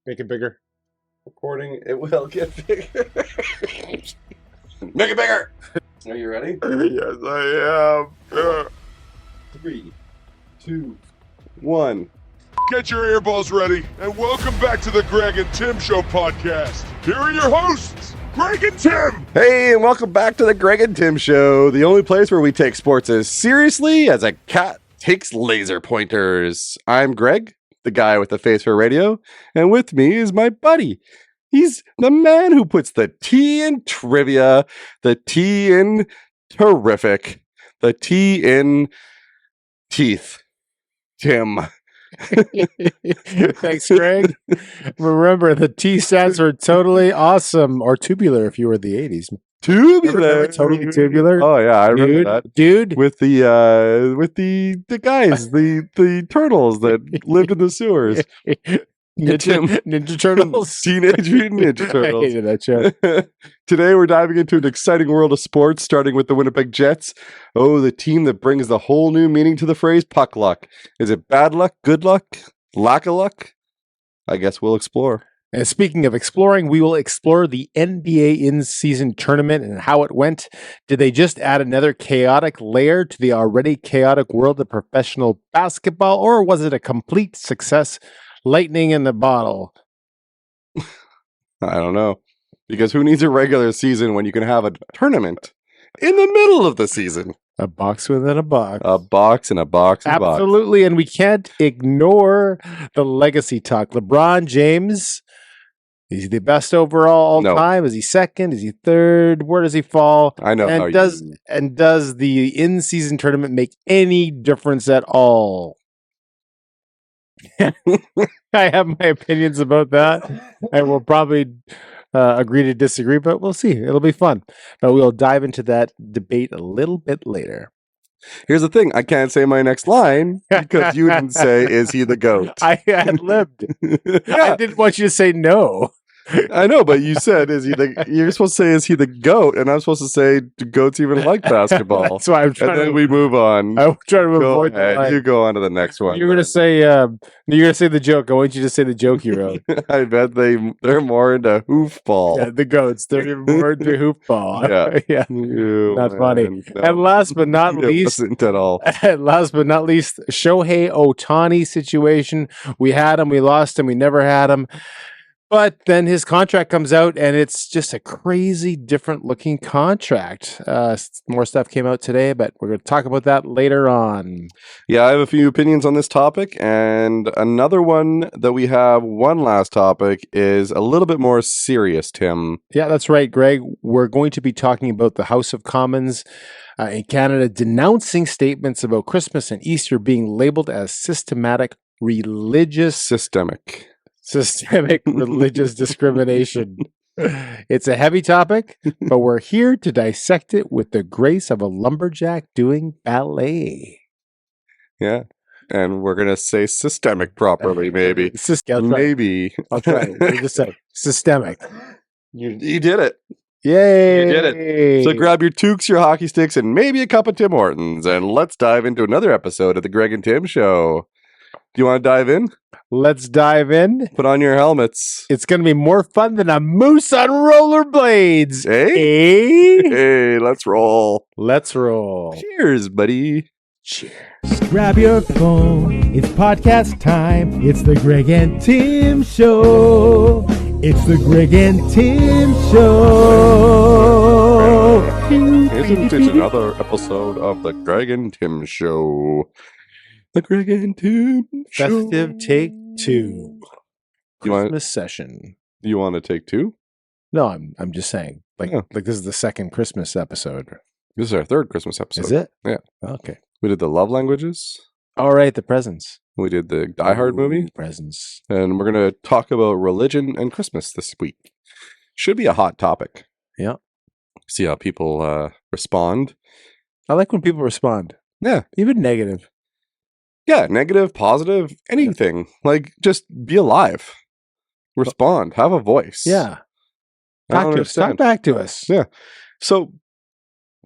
Make it bigger. Recording, it will get bigger. Make it bigger! Are you ready? Yes, I am. 3, 2, 1. Get your earballs ready, and welcome back to the Greg and Tim Show podcast. Here are your hosts, Greg and Tim. Hey, and welcome back to the Greg and Tim Show, the only place where we take sports as seriously as a cat takes laser pointers. I'm Greg, the guy with the face for radio, and with me is my buddy. He's the man who puts the T in trivia, the T in terrific, the T in teeth. Tim. Thanks, Greg. Remember, the T stands for totally awesome, or tubular if you were the 80s. Tubular. Remember totally tubular? Oh yeah, I remember that. Dude. With the guys, the turtles that lived in the sewers. Ninja Turtles. Teenage Mutant Ninja I Turtles. hated that show. Today we're diving into an exciting world of sports, starting with the Winnipeg Jets. Oh, the team that brings the whole new meaning to the phrase puck luck. Is it bad luck, good luck, lack of luck? I guess we'll explore. And speaking of exploring, we will explore the NBA in-season tournament and how it went. Did they just add another chaotic layer to the already chaotic world of professional basketball, or was it a complete success? Lightning in the bottle. I don't know. Because who needs a regular season when you can have a tournament in the middle of the season? A box within a box. A box and a box and a box. Absolutely, and we can't ignore the legacy talk. LeBron James, is he the best overall all No. time? Is he second? Is he third? Where does he fall? I know how And does the in-season tournament make any difference at all? I have my opinions about that. I will probably agree to disagree, but we'll see. It'll be fun. But we'll dive into that debate a little bit later. Here's the thing. I can't say my next line because you didn't say, is he the GOAT? I had lived. I didn't want you to say no. I know, but you said, you're supposed to say, is he the GOAT? And I'm supposed to say, do goats even like basketball? That's why I'm trying And then to. we move on. I'm trying to Go avoid ahead. that. You go on to the next one. You're gonna say. You're gonna say the joke. I want you to say the joke you wrote. I bet they're more into hoofball. Yeah, the goats. They're even more into hoopball. Yeah. Yeah. You, Not man, funny. no. And last but not It least, wasn't at all. last but not least, Shohei Ohtani situation. We had him, we lost him, we never had him. But then his contract comes out, and it's just a crazy different looking contract. More stuff came out today, but we're going to talk about that later on. Yeah, I have a few opinions on this topic, and another one that we have, one last topic, is a little bit more serious, Tim. Yeah, that's right, Greg. We're going to be talking about the House of Commons in Canada denouncing statements about Christmas and Easter being labeled as systematic systemic religious discrimination. It's a heavy topic, but we're here to dissect it with the grace of a lumberjack doing ballet. Yeah. And we're going to say systemic properly, maybe. Maybe. I'll try it. We'll just say systemic. You did it. Yay! You did it. So grab your toques, your hockey sticks, and maybe a cup of Tim Hortons, and let's dive into another episode of the Greg and Tim Show. Do you want to dive in? Let's dive in. Put on your helmets. It's going to be more fun than a moose on rollerblades. Hey? Hey, let's roll. Let's roll. Cheers, buddy. Cheers. Grab your phone, it's podcast time. It's the Greg and Tim Show. It's the Greg and Tim Show. Isn't it another episode of the Greg and Tim Show? The Greg and Tim Show. Festive take 2. You want- Christmas session. You want to take 2? No, I'm just saying. Like Yeah. this is the second Christmas episode. This is our third Christmas episode. Is it? Yeah. Okay. We did the love languages. All right, the presents. We did the Die Hard movie. Presents. And we're going to talk about religion and Christmas this week. Should be a hot topic. Yeah. See how people respond. I like when people respond. Yeah. Even negative. Yeah, negative, positive, anything. Like, just be alive. Respond. Have a voice. Yeah. I don't Talk to us. understand. Talk back to us. Yeah. So,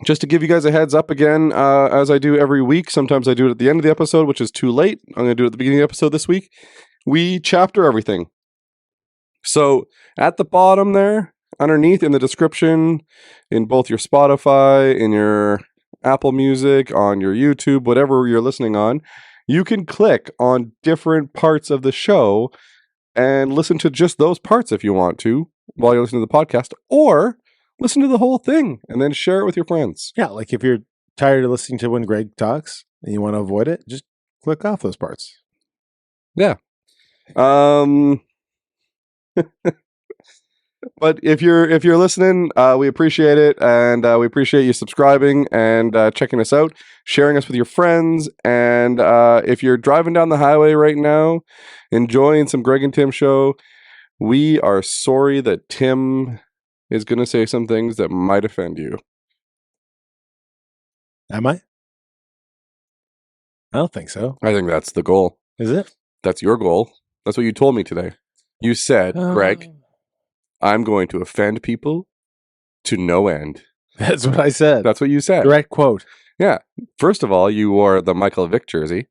just to give you guys a heads up again, as I do every week, sometimes I do it at the end of the episode, which is too late. I'm going to do it at the beginning of the episode this week. We chapter everything. So at the bottom there, underneath in the description, in both your Spotify, in your Apple Music, on your YouTube, whatever you're listening on, you can click on different parts of the show and listen to just those parts if you want to while you're listening to the podcast, or listen to the whole thing and then share it with your friends. Yeah, like if you're tired of listening to when Greg talks and you want to avoid it, just click off those parts. Yeah. But if you're listening, we appreciate it, and we appreciate you subscribing and checking us out, sharing us with your friends. And if you're driving down the highway right now, enjoying some Greg and Tim show, we are sorry that Tim is going to say some things that might offend you. Am I? I don't think so. I think that's the goal. Is it? That's your goal. That's what you told me today. You said, Greg, I'm going to offend people to no end. That's what I said. That's what you said. Direct quote. Yeah. First of all, you wore the Michael Vick jersey.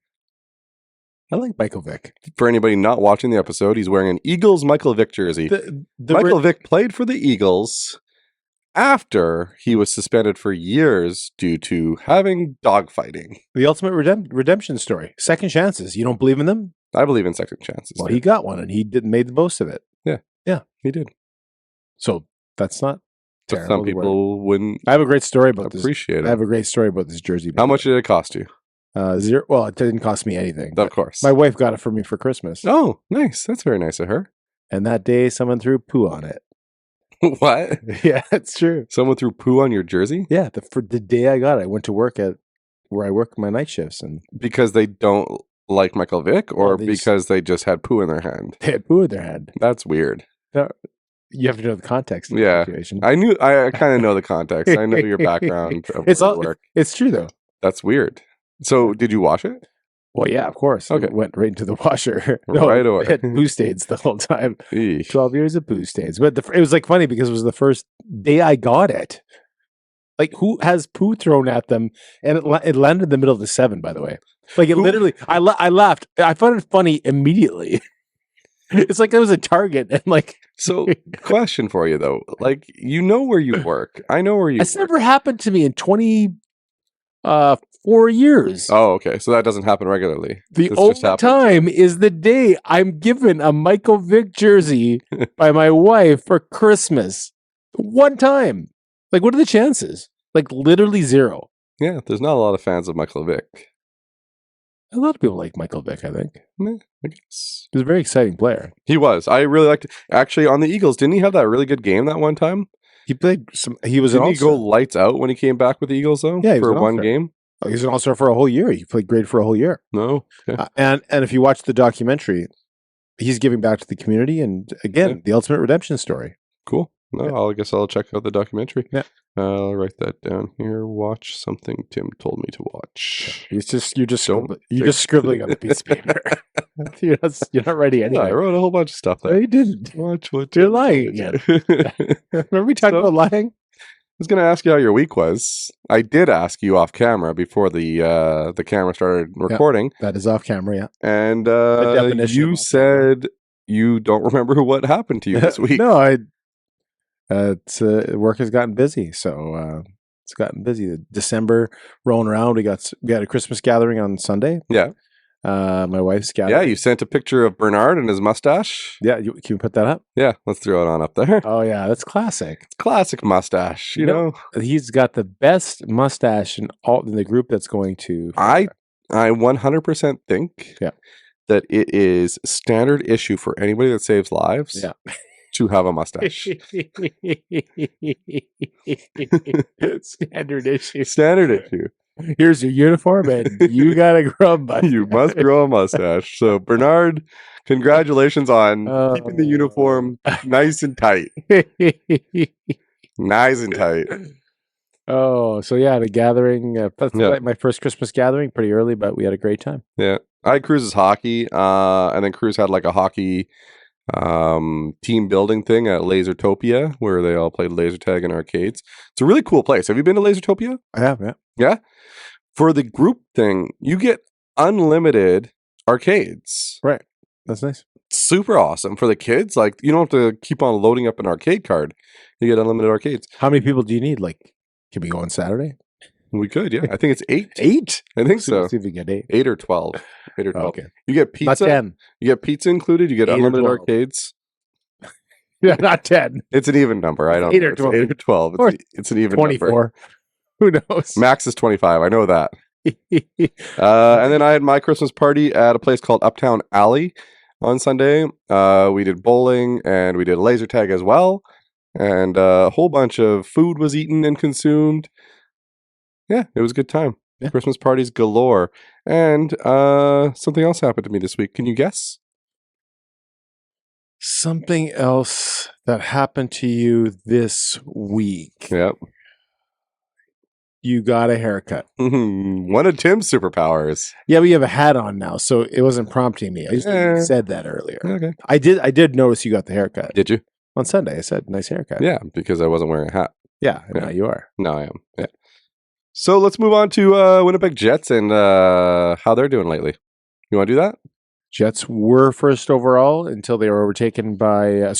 I like Michael Vick. For anybody not watching the episode, he's wearing an Eagles Michael Vick jersey. Michael Vick played for the Eagles after he was suspended for years due to having dogfighting. The ultimate redemption story. Second chances. You don't believe in them? I believe in second chances. Well, he got one and he made the most of it. Yeah, he did. So that's not But terrible. some people wouldn't I have a great story about this. appreciate I it. have a great story about this jersey. How much did it cost you? Zero. Well, it didn't cost me anything. Of course. My wife got it for me for Christmas. Oh, nice. That's very nice of her. And that day, someone threw poo on it. What? Yeah, it's true. Someone threw poo on your jersey? Yeah, for the day I got it, I went to work at where I work my night shifts, and Because they don't like Michael Vick, or Well, they just- because they just had poo in their hand? they had poo in their hand. That's weird. You have to know the context of Yeah. the situation. I kind of know the context. I know your background of It's where you all. work. It's true though. That's weird. So, did you wash it? Well, yeah, of course. Okay. It went right into the washer. Right away. It had poo stains the whole time. Eesh. 12 years of poo stains. But it was like funny because it was the first day I got it. Like, who has poo thrown at them? And it landed in the middle of the 7, by the way. Like, it Who- literally, I laughed. I found it funny immediately. It's like it was a target. And like, So, question for you though. Like, you know where you work. I know where you it's work. never happened to me in 24 years. Oh, okay. So that doesn't happen regularly. The This only just happened. time is the day I'm given a Michael Vick jersey by my wife for Christmas. One time. Like, what are the chances? Like, literally zero. Yeah, there's not a lot of fans of Michael Vick. A lot of people like Michael Vick, I think. Meh, I guess. He's a very exciting player. He was. I really liked. Actually, on the Eagles, didn't he have that really good game that one time? He played some. He was Didn't an he go all-star. lights out when he came back with the Eagles though? Yeah, he was for an one all-star. game. Oh, he was an all-star for a whole year. He played great for a whole year. No. Okay. And if you watch the documentary, he's giving back to the community. And again, Yeah. the ultimate redemption story. Cool. No, I guess I'll check out the documentary. Yeah. I'll write that down here. Watch something Tim told me to watch. You're just Don't scribbling on a piece of paper. you're not ready Yeah, anyway. I wrote a whole bunch of stuff No, there. you didn't. Watch what You're Tim lying told me to. Remember we talked So- about lying? I was going to ask you how your week was. I did ask you off camera before the camera started recording, That is off camera, yeah. and definition of you off said you don't remember what happened to you this week. No, work has gotten busy, so it's gotten busy. December rolling around. We had a Christmas gathering on Sunday. Yeah. My wife's gathering. Yeah, you sent a picture of Bernard and his mustache. Yeah, can you put that up? Yeah, let's throw it on up there. Oh yeah, that's classic. Classic mustache, you know. He's got the best mustache in the group that's going to. I 100% think Yeah. that it is standard issue for anybody that saves lives Yeah. to have a mustache. Standard issue. Standard issue. Here's your uniform, and you gotta grow a mustache. You must grow a mustache. So Bernard, congratulations on keeping the uniform nice and tight. Nice and tight. Oh, so yeah, the gathering. That's Yeah. like my first Christmas gathering, pretty early, but we had a great time. Yeah. I had Cruz's hockey, and then Cruz had like a hockey team building thing at Lasertopia where they all played laser tag in arcades. It's a really cool place. Have you been to Lasertopia? I have, yeah. Yeah. For the group thing, you get unlimited arcades. Right. That's nice. Super awesome for the kids. Like, you don't have to keep on loading up an arcade card. You get unlimited arcades. How many people do you need? Like, can we go on Saturday? We could, yeah. I think it's 8. 8? I think so. Let's see if we get 8. 8 or 12. 8 or 12. Okay. You get Not pizza. 10. You get pizza included. You get 8 or unlimited 12. arcades. Yeah, not 10. It's an even number. I don't 8 know. or It's 12. 8 or 12. Or It's an even 24. number. Who knows? Max is 25. I know that. And then I had my Christmas party at a place called Uptown Alley on Sunday. We did bowling and we did laser tag as well. And a whole bunch of food was eaten and consumed. Yeah, it was a good time. Yeah. Christmas parties galore. And something else happened to me this week. Can you guess? Something else that happened to you this week. Yep. You got a haircut. One of Tim's superpowers. Yeah, but you have a hat on now, so it wasn't prompting me. I just said that earlier. Okay. I did notice you got the haircut. Did you? On Sunday, I said, nice haircut. Yeah, because I wasn't wearing a hat. Yeah, and now you are. No, I am. Yeah. So let's move on to Winnipeg Jets and how they're doing lately. You want to do that? Jets were first overall until they were overtaken by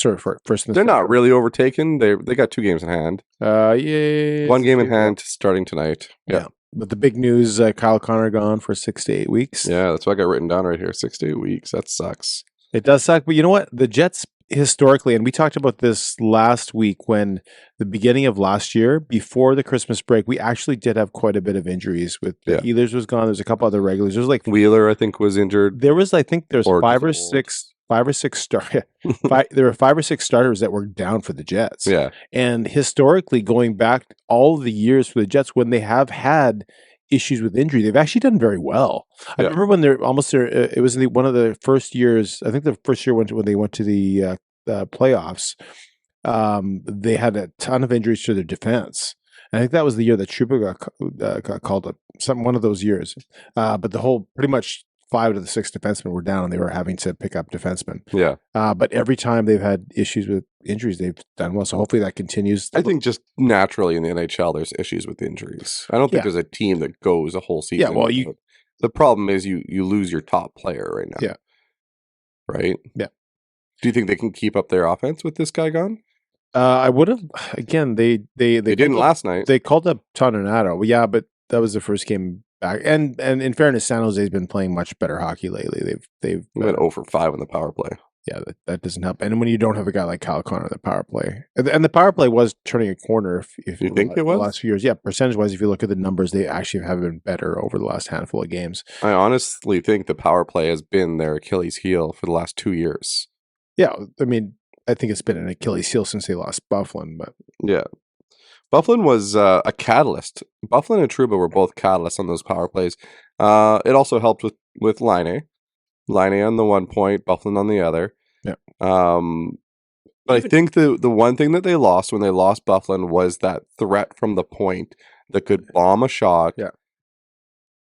first. They're not really overtaken. They got 2 games in hand. Yeah. 1 game in hand starting tonight. Yeah. But the big news: Kyle Connor gone for 6 to 8 weeks. Yeah, that's what I got written down right here. 6 to 8 weeks. That sucks. It does suck, but you know what? The Jets historically, and we talked about this last week when the beginning of last year, before the Christmas break, we actually did have quite a bit of injuries. With the Healers was gone. There's a couple other regulars. There's like Wheeler, I think, was injured. There was, I think, there's Or five or just six there were 5 or 6 starters that were down for the Jets. Yeah. And historically, going back all the years for the Jets, when they have had issues with injury, they've actually done very well. I remember when they're almost there. It was one of the first years. I think the first year when they went to the playoffs. They had a ton of injuries to their defense. And I think that was the year that Trouba got called up. One of those years. But the whole pretty much 5 of the 6 defensemen were down, and they were having to pick up defensemen. Yeah. But every time they've had issues with injuries, they've done well. So hopefully that continues. I think just naturally in the NHL, there's issues with injuries. I don't think there's a team that goes a whole season. Yeah, well, the problem is you lose your top player right now. Yeah. Right? Yeah. Do you think they can keep up their offense with this guy gone? I would have. Again, they didn't last night. They called up Toninato. Yeah, but that was the first game back. And in fairness, San Jose's been playing much better hockey lately. They've went 0 for 5 on the power play. Yeah, that doesn't help. And when you don't have a guy like Kyle Connor on the power play, and the power play was turning a corner. If you think it was the last few years, yeah, percentage wise, if you look at the numbers, they actually have been better over the last handful of games. I honestly think the power play has been their Achilles heel for the last 2 years. Yeah, I mean, I think it's been an Achilles heel since they lost Bufflin, but yeah, Bufflin was a catalyst. Bufflin and Trouba were both catalysts on those power plays. It also helped with Laine on the 1 point, Bufflin on the other. Yeah. But I think the one thing that they lost when they lost Bufflin was that threat from the point that could bomb a shot. Yeah.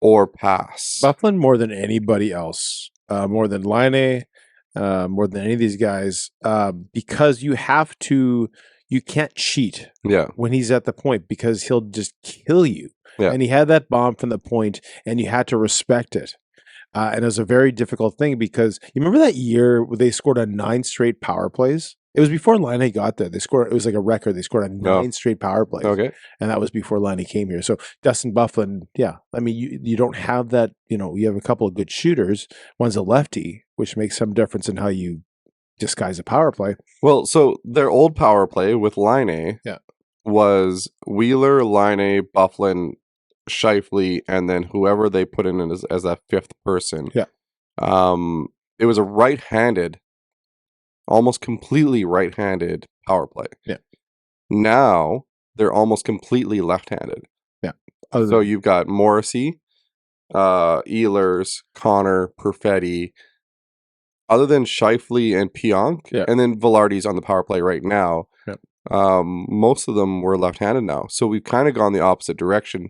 Or pass. Bufflin more than anybody else, more than Laine. More than any of these guys, because you can't cheat when he's at the point, because he'll just kill you. Yeah. And he had that bomb from the point, and you had to respect it. And it was a very difficult thing, because you remember that year where they scored on 9 straight power plays? It was before Laine got there. It was like a record. They scored on 9 straight power plays. Okay. And that was before Laine came here. So Dustin Bufflin, I mean, you don't have that, you have a couple of good shooters. One's a lefty, which makes some difference in how you disguise a power play. Well, so their old power play with Laine was Wheeler, Laine, Bufflin, Scheifele, and then whoever they put in as that 5th person. Yeah. It was a right-handed, almost completely right-handed power play. Yeah. Now they're almost completely left-handed. Yeah. So you've got Morrissey, Ehlers, Connor, Perfetti, other than Scheifele and Pionk, and then Velarde's on the power play right now. Yeah. Most of them were left-handed now. So we've kind of gone the opposite direction.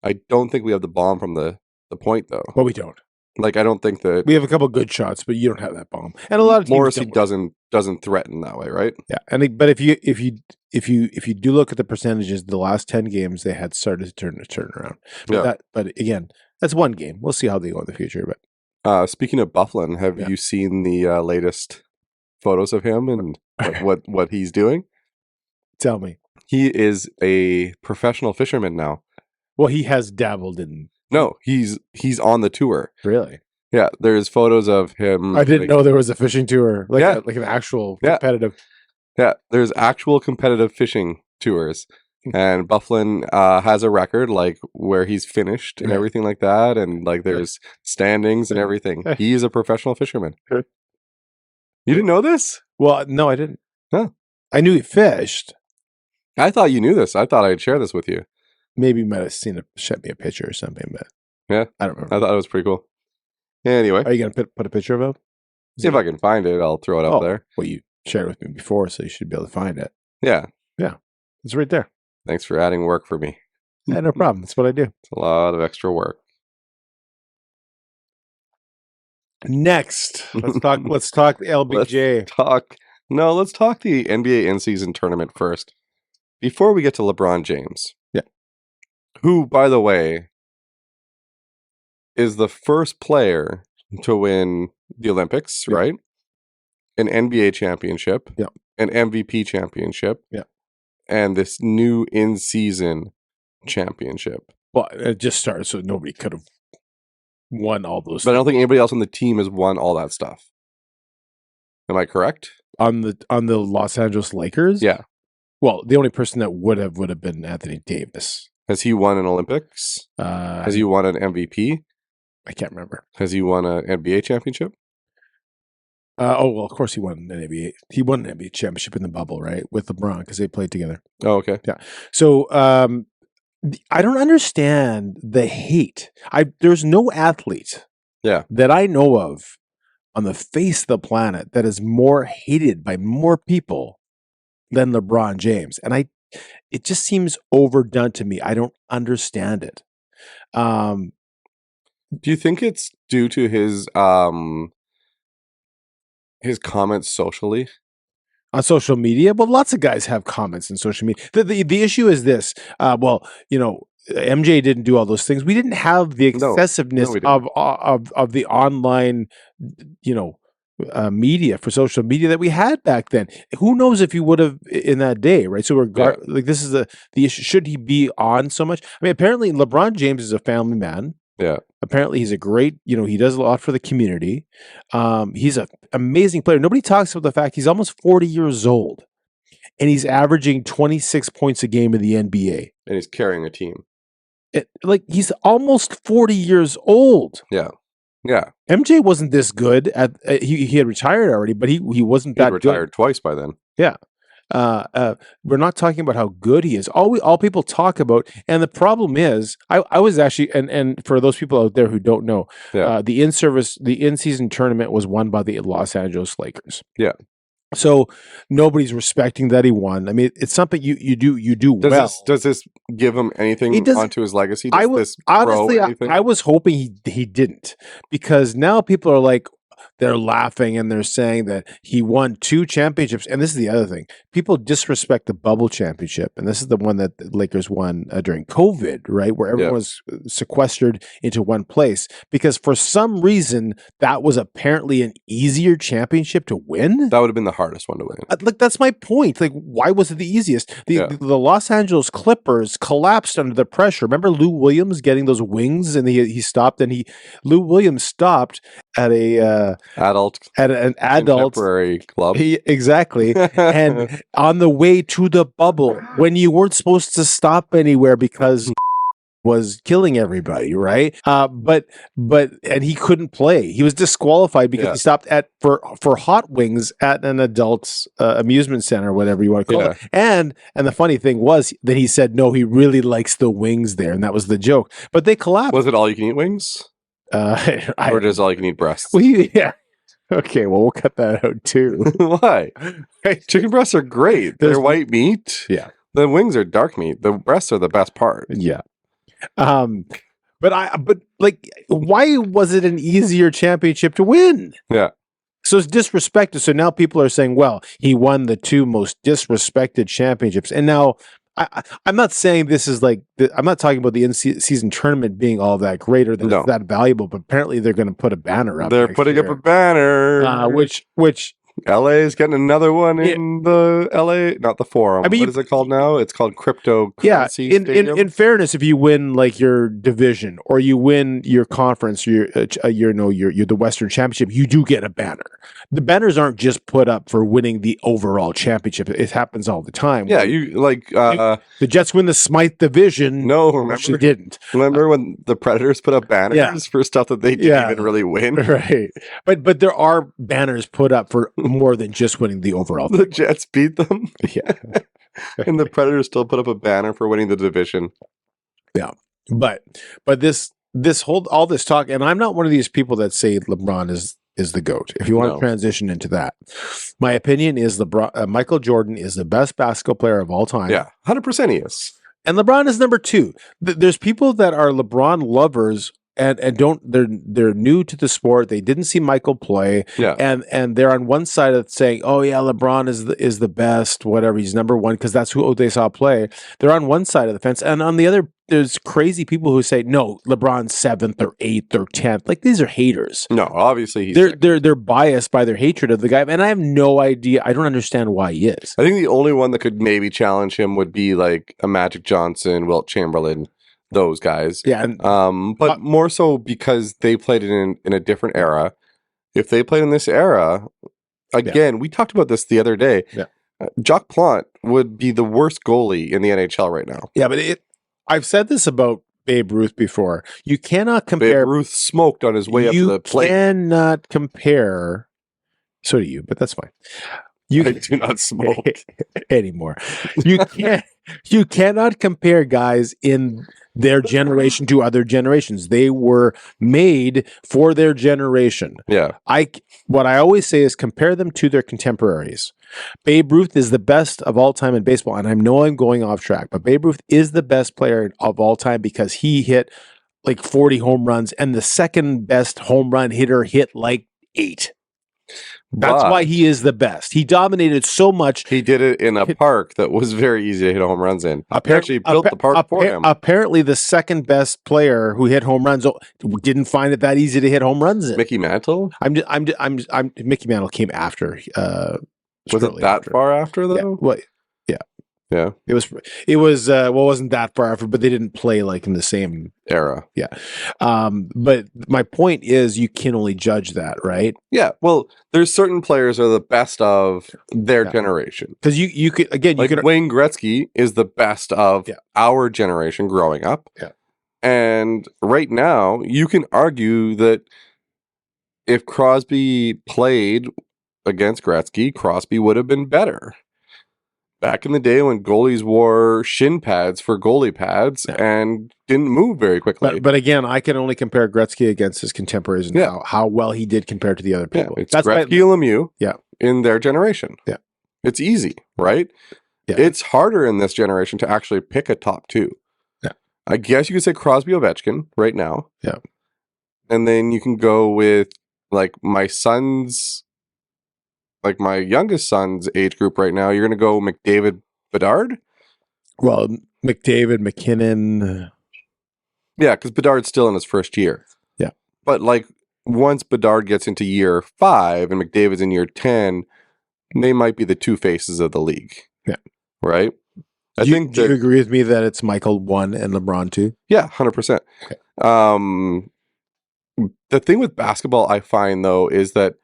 I don't think we have the bomb from the point, though. Well, we don't. Like, I don't think that we have a couple of good shots, but you don't have that bomb. And a lot of teams Morrissey doesn't threaten that way, right? Yeah, but if you do look at the percentages, the last 10 games they had started to turn around. But again, that's one game. We'll see how they go in the future. But Speaking of Bufflin, have you seen the latest photos of him and what he's doing? Tell me. He is a professional fisherman now. Well, he has dabbled in. No, he's on the tour. Really? Yeah, there's photos of him. I didn't know there was a fishing tour, like an actual competitive. Yeah, there's actual competitive fishing tours, and Bufflin has a record like where he's finished and everything like that, and like there's standings and everything. He's a professional fisherman. You didn't know this? Well, no, I didn't. Huh. I knew he fished. I thought you knew this. I thought I'd share this with you. Maybe you might have sent me a picture or something, but yeah, I don't remember. I thought it was pretty cool. Anyway, are you gonna put a picture of him? If I can find it, I'll throw it up there. Well, you shared it with me before, so you should be able to find it. Yeah, it's right there. Thanks for adding work for me. Yeah, no problem. That's what I do. It's a lot of extra work. Next, let's talk. Let's talk LBJ. Let's talk the NBA in-season tournament first. Before we get to LeBron James. Yeah. Who, by the way, is the first player to win the Olympics, right? An NBA championship. Yeah. An MVP championship. Yeah. And this new in-season championship. Well, it just started, so nobody could have won all those. But I don't think anybody else on the team has won all that stuff. Am I correct? On the Los Angeles Lakers? Yeah. Well, the only person that would have been Anthony Davis. Has he won an Olympics? Has he won an MVP? I can't remember. Has he won an NBA championship? Well, of course he won an NBA. He won an NBA championship in the bubble, right, with LeBron because they played together. Oh, okay. Yeah. So I don't understand the hate. There's no athlete, that I know of on the face of the planet that is more hated by more people than LeBron James, and it just seems overdone to me. I don't understand it. Do you think it's due to his comments socially? On social media? Well, lots of guys have comments in social media. The issue is this. MJ didn't do all those things. We didn't have the excessiveness of the online, media for social media that we had back then. Who knows if he would have in that day, right? So like this is the issue. Should he be on so much? I mean, apparently LeBron James is a family man. Yeah. Apparently he's a great, he does a lot for the community. He's an amazing player. Nobody talks about the fact he's almost 40 years old and he's averaging 26 points a game in the NBA. And he's carrying a team. He's almost 40 years old. Yeah. Yeah. MJ wasn't this good at he had retired already, but he wasn't that good. He retired twice by then. Yeah. We're not talking about how good he is. All people talk about, and the problem is, I was actually, and for those people out there who don't know, the in-season tournament was won by the Los Angeles Lakers. Yeah. So nobody's respecting that he won. I mean, it's something you do well. Does this give him anything onto his legacy? I was hoping he didn't, because now people are like, they're laughing and they're saying that he won 2 championships. And this is the other thing. People disrespect the bubble championship. And this is the one that the Lakers won during COVID, right? Where everyone was sequestered into one place. Because for some reason, that was apparently an easier championship to win. That would have been the hardest one to win. That's my point. Why was it the easiest? The Los Angeles Clippers collapsed under the pressure. Remember Lou Williams getting those wings and he stopped, and Lou Williams stopped at an adult contemporary club. Exactly. And on the way to the bubble, when you weren't supposed to stop anywhere because was killing everybody, right? But he couldn't play. He was disqualified because he stopped for hot wings at an adult's amusement center, whatever you want to call it. And the funny thing was that he said no, he really likes the wings there, and that was the joke. But they collapsed. Was it all you can eat wings? Or does all you can eat breasts? Well, yeah. Okay, well, we'll cut that out too. Why? Chicken breasts are great. They're white meat. Yeah. The wings are dark meat. The breasts are the best part. Yeah. But why was it an easier championship to win? Yeah. So it's disrespected. So now people are saying, well, he won the 2 most disrespected championships. And now I'm not saying this is like I'm not talking about the in-season tournament being all that great or that No. it's that valuable, but apparently they're going to put a banner up. They're next putting year. up a banner. Which LA is getting another one in the LA, not the Forum. I mean, what is it called now? It's called Cryptocurrency yeah. Stadium. In fairness, if you win like your division or you win your conference, you're the Western Championship, you do get a banner. The banners aren't just put up for winning the overall championship. It happens all the time. Yeah, you like the Jets win the Smythe division. No, actually didn't. Remember when the Predators put up banners for stuff that they didn't even really win? Right. But there are banners put up for more than just winning the overall. The Jets beat them. Yeah. And the Predators still put up a banner for winning the division. Yeah. But this whole all this talk, and I'm not one of these people that say LeBron is the GOAT. If you want to transition into that, my opinion is Michael Jordan is the best basketball player of all time. Yeah, 100% he is. And LeBron is number 2. There's people that are LeBron lovers and they're new to the sport. They didn't see Michael play. Yeah. And they're on one side of saying, "Oh yeah, LeBron is the best, whatever. He's number 1 because that's who they saw play." They're on one side of the fence, and on the other, there's crazy people who say, "No, LeBron's 7th or 8th or 10th." Like these are haters. No, obviously they're biased by their hatred of the guy, and I have no idea. I don't understand why he is. I think the only one that could maybe challenge him would be like a Magic Johnson, Wilt Chamberlain. Those guys. Yeah. But more so because they played in a different era. If they played in this era, again, we talked about this the other day. Yeah. Jacques Plante would be the worst goalie in the NHL right now. Yeah, but I've said this about Babe Ruth before. You cannot compare. Babe Ruth smoked on his way up to the plate. You cannot compare. So do you, but that's fine. I do not smoke anymore. You cannot compare guys in their generation to other generations. They were made for their generation. Yeah. What I always say is compare them to their contemporaries. Babe Ruth is the best of all time in baseball, and I know I'm going off track, but Babe Ruth is the best player of all time because he hit like 40 home runs, and the second best home run hitter hit like 8. That's why he is the best. He dominated so much. He did it in a park that was very easy to hit home runs in. He actually built the park for him. Apparently, the second best player who hit home runs didn't find it that easy to hit home runs in. Mickey Mantle? Mickey Mantle came after. Was it that far after though? Yeah. Well, yeah. It was it wasn't that far after, but they didn't play like in the same era. Yeah. But my point is you can only judge that, right? Yeah. Well, there's certain players are the best of their generation. Because you could again like Wayne Gretzky is the best of our generation growing up. Yeah. And right now, you can argue that if Crosby played against Gretzky, Crosby would have been better. Back in the day when goalies wore shin pads for goalie pads and didn't move very quickly. But again, I can only compare Gretzky against his contemporaries and how well he did compared to the other people. It's Gretzky and Lemieux in their generation. Yeah. It's easy, right? Yeah. It's harder in this generation to actually pick a top 2. Yeah. I guess you could say Crosby Ovechkin right now. Yeah. And then you can go with like my youngest son's age group right now. You're going to go McDavid, Bedard? Well, McDavid, McKinnon. Yeah, because Bedard's still in his first year. Yeah. But like once Bedard gets into year 5 and McDavid's in year 10, they might be the two faces of the league. Yeah. Right? Do you agree with me that it's Michael 1 and LeBron 2? Yeah, 100%. Okay. The thing with basketball I find though is that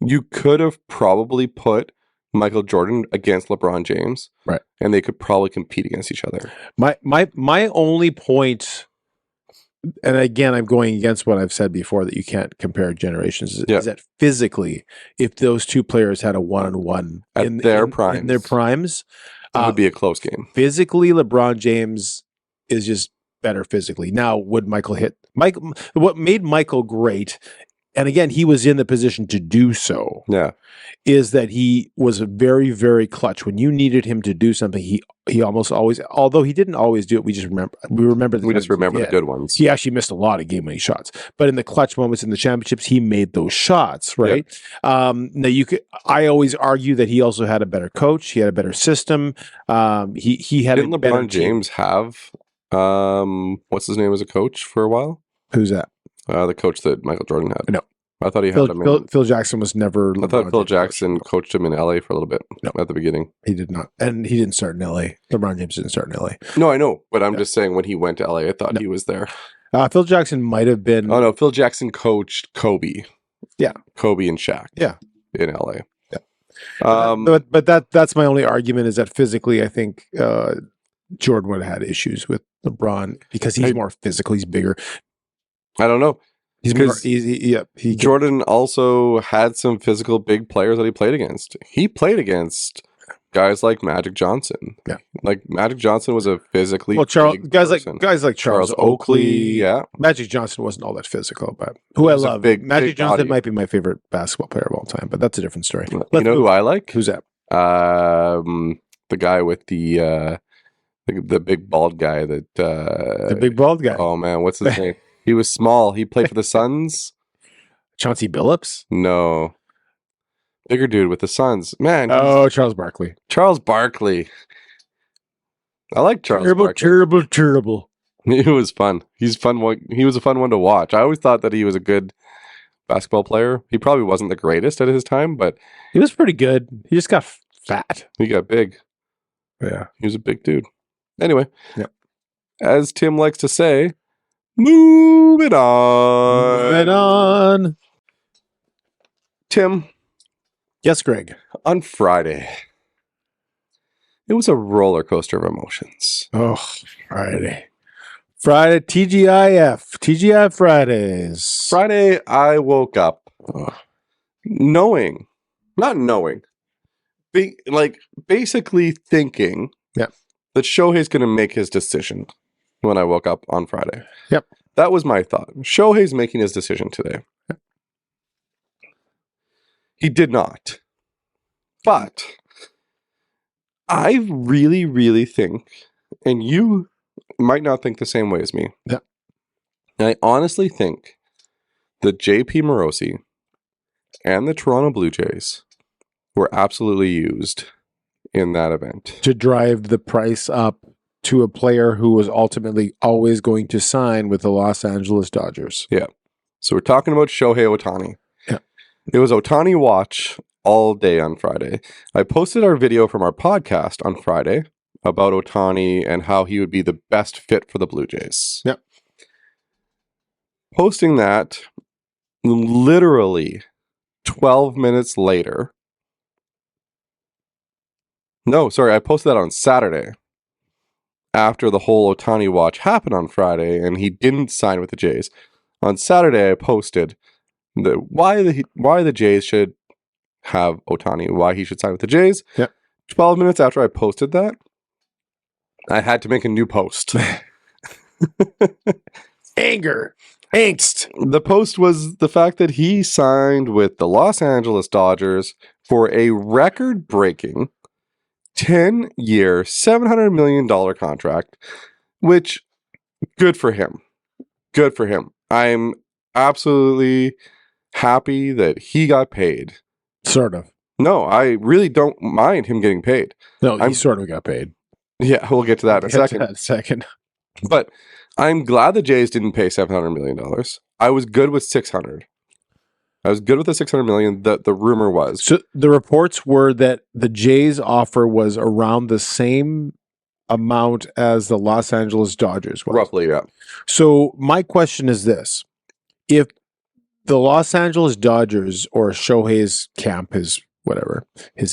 you could have probably put Michael Jordan against LeBron James, right? And they could probably compete against each other. My only point, and again, I'm going against what I've said before that you can't compare generations. Is that physically, if those two players had a 1-on-1 in their primes, it would be a close game. Physically, LeBron James is just better physically. Now, would Michael hit? What made Michael great and again, he was in the position to do so, Yeah. is that he was very, very clutch. When you needed him to do something, he almost always, although he didn't always do it, we just remember the good ones. He actually missed a lot of game-winning shots, but in the clutch moments in the championships, he made those shots, right? Yeah. Now I always argue that he also had a better coach. He had a better system. He had Didn't LeBron James have what's his name as a coach for a while? Who's that? The coach that Michael Jordan had. No. I thought he had him Phil Jackson was never. I thought Phil Jackson coached him in LA for a little bit at the beginning. He did not. And he didn't start in LA. LeBron James didn't start in LA. No, I know. But I'm just saying when he went to LA, I thought he was there. Phil Jackson might have been. Oh, no. Phil Jackson coached Kobe. Yeah. Kobe and Shaq. Yeah. In LA. Yeah. But that's my only argument is that physically, I think Jordan would have had issues with LeBron because he's more physical. He's bigger. I don't know. Jordan also had some physical big players that he played against. He played against guys like Magic Johnson. Yeah, like Magic Johnson was a physically guys like Charles Oakley. Yeah, Magic Johnson wasn't all that physical, but who I love. Magic Johnson might be my favorite basketball player of all time, but that's a different story. You know who I like? Who's that? The guy with the big bald guy that the big bald guy. Oh man, what's his name? He was small. He played for the Suns. Chauncey Billups? No. Bigger dude with the Suns. Man. Charles Barkley. Charles Barkley. I like Charles Barkley. Terrible. It was fun. He's fun. He was a fun one to watch. I always thought that he was a good basketball player. He probably wasn't the greatest at his time, but he was pretty good. He just got fat. He got big. Yeah. He was a big dude. Anyway. Yeah. As Tim likes to say, moving on. Moving on. Tim. Yes, Greg. On Friday, it was a roller coaster of emotions. Oh, Friday, TGIF Fridays. Friday, I woke up basically thinking that Shohei's going to make his decision when I woke up on Friday. Yep. That was my thought. Shohei's making his decision today. Yep. He did not. But I really, really think, and you might not think the same way as me. Yeah. I honestly think that JP Morosi and the Toronto Blue Jays were absolutely used in that event. To drive the price up to a player who was ultimately always going to sign with the Los Angeles Dodgers. Yeah. So we're talking about Shohei Ohtani. Yeah. It was Ohtani Watch all day on Friday. I posted our video from our podcast on Friday about Ohtani and how he would be the best fit for the Blue Jays. Yep. Posting that literally 12 minutes later. No, sorry, I posted that on Saturday. After the whole Ohtani watch happened on Friday and he didn't sign with the Jays. On Saturday, I posted why the Jays should have Ohtani, why he should sign with the Jays. Yeah. 12 minutes after I posted that, I had to make a new post. Anger. Angst. The post was the fact that he signed with the Los Angeles Dodgers for a record-breaking 10-year, $700 million contract, which, good for him. Good for him. I'm absolutely happy that he got paid. Sort of. No, I really don't mind him getting paid. No, he sort of got paid. Yeah, we'll get to that in a second. But I'm glad the Jays didn't pay $700 million. I was good with $600. I was good with the $600 million. The rumor was. So the reports were that the Jays offer was around the same amount as the Los Angeles Dodgers was. Roughly, yeah. So my question is this. If the Los Angeles Dodgers or Shohei's camp, his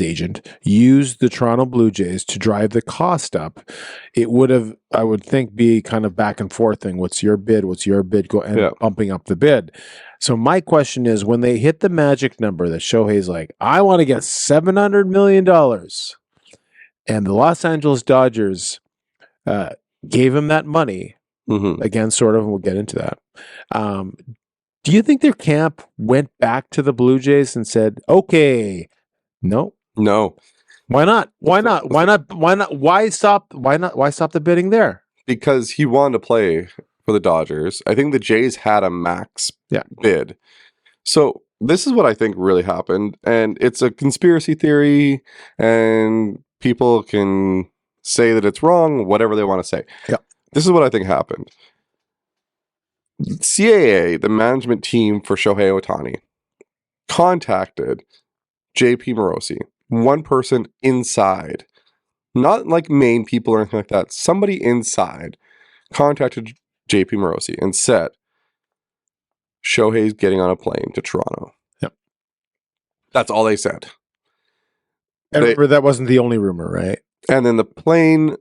agent, used the Toronto Blue Jays to drive the cost up, it would have, I would think, be kind of back and forth thing. What's your bid? Bumping up the bid. So my question is, when they hit the magic number that Shohei's like, I want to get $700 million, and the Los Angeles Dodgers gave him that money, again, sort of, and we'll get into that. Do you think their camp went back to the Blue Jays and said, okay, no? No, Why not? Why not? Why not? Why not? Why stop? Why not? Why stop the bidding there? because he wanted to play for the Dodgers. I think the Jays had a max bid. So this is what I think really happened. And it's a conspiracy theory, and people can say that it's wrong, whatever they want to say. Yeah. This is what I think happened. CAA, the management team for Shohei Ohtani, contacted JP Morosi, one person inside, not like main people or anything like that. Somebody inside contacted JP Morosi and said, Shohei's getting on a plane to Toronto. Yep. That's all they said. And remember, that wasn't the only rumor, right? And then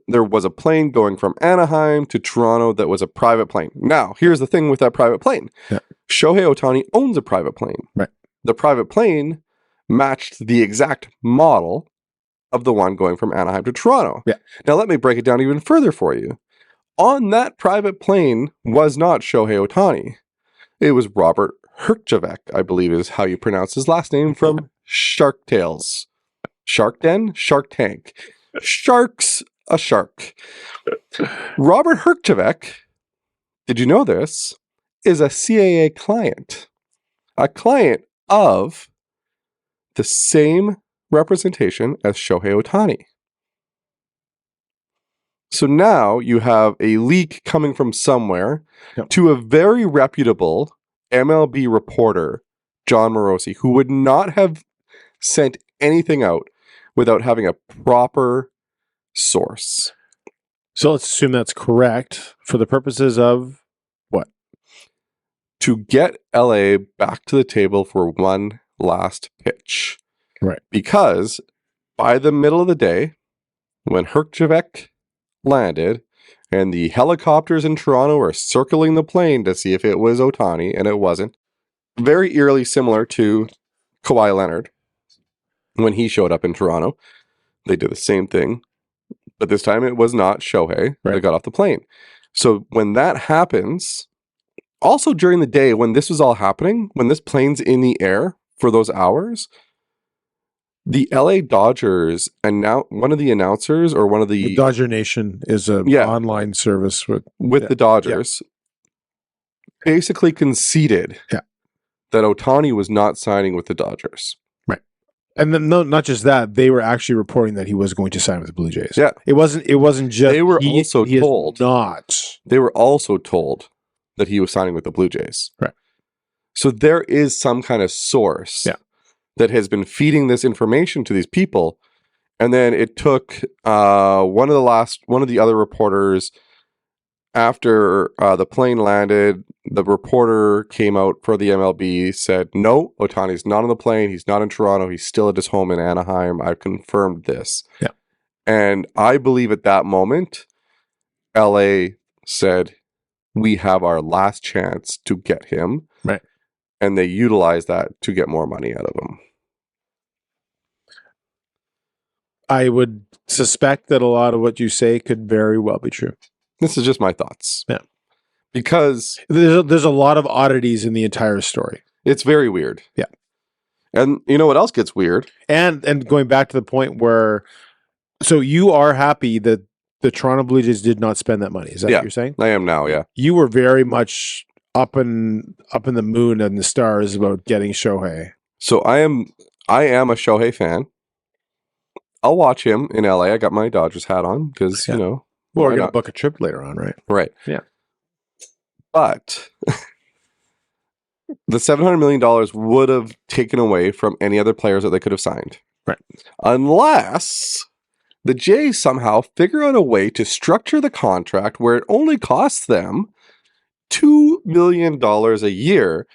there was a plane going from Anaheim to Toronto that was a private plane. Now, here's the thing with that private plane. Yeah. Shohei Ohtani owns a private plane. Right. The private plane matched the exact model of the one going from Anaheim to Toronto. Yeah. Now, let me break it down even further for you. On that private plane was not Shohei Ohtani. It was Robert Herjavec, I believe is how you pronounce his last name, from Shark Tales. Shark Den? Shark Tank. Shark's a shark. Robert Herjavec, did you know this, is a CAA client. A client of the same representation as Shohei Ohtani. So now you have a leak coming from somewhere to a very reputable MLB reporter, John Morosi, who would not have sent anything out without having a proper source. So let's assume that's correct for the purposes of what? To get LA back to the table for one last pitch. Right. Because by the middle of the day, when Herjavec landed and the helicopters in Toronto were circling the plane to see if it was Ohtani, and it wasn't, very eerily similar to Kawhi Leonard. When he showed up in Toronto, they did the same thing, but this time it was not Shohei that got off the plane. So when that happens, also during the day when this was all happening, when this plane's in the air for those hours, the LA Dodgers, one of the announcers or one of the Dodger Nation is an online service with the Dodgers, basically conceded that Ohtani was not signing with the Dodgers. And then not just that, they were actually reporting that he was going to sign with the Blue Jays. Yeah. It wasn't just they were also told They were also told that he was signing with the Blue Jays. Right. So there is some kind of source that has been feeding this information to these people. And then it took one of the other reporters, after the plane landed, the reporter came out for the MLB, said, no, Ohtani's not on the plane. He's not in Toronto. He's still at his home in Anaheim. I've confirmed this. Yeah. And I believe at that moment, LA said, we have our last chance to get him. Right. And they utilized that to get more money out of him. I would suspect that a lot of what you say could very well be true. This is just my thoughts. Yeah. Because there's a lot of oddities in the entire story. It's very weird. Yeah. And you know what else gets weird? And going back to the point where, so you are happy that the Toronto Blue Jays did not spend that money. Is that what you're saying? I am now, yeah. You were very much up in the moon and the stars about getting Shohei. So I am a Shohei fan. I'll watch him in LA. I got my Dodgers hat on because, you know. Well, we're going to book a trip later on, right? Right. Yeah. But the $700 million would have taken away from any other players that they could have signed. Right. Unless the Jays somehow figure out a way to structure the contract where it only costs them $2 million a year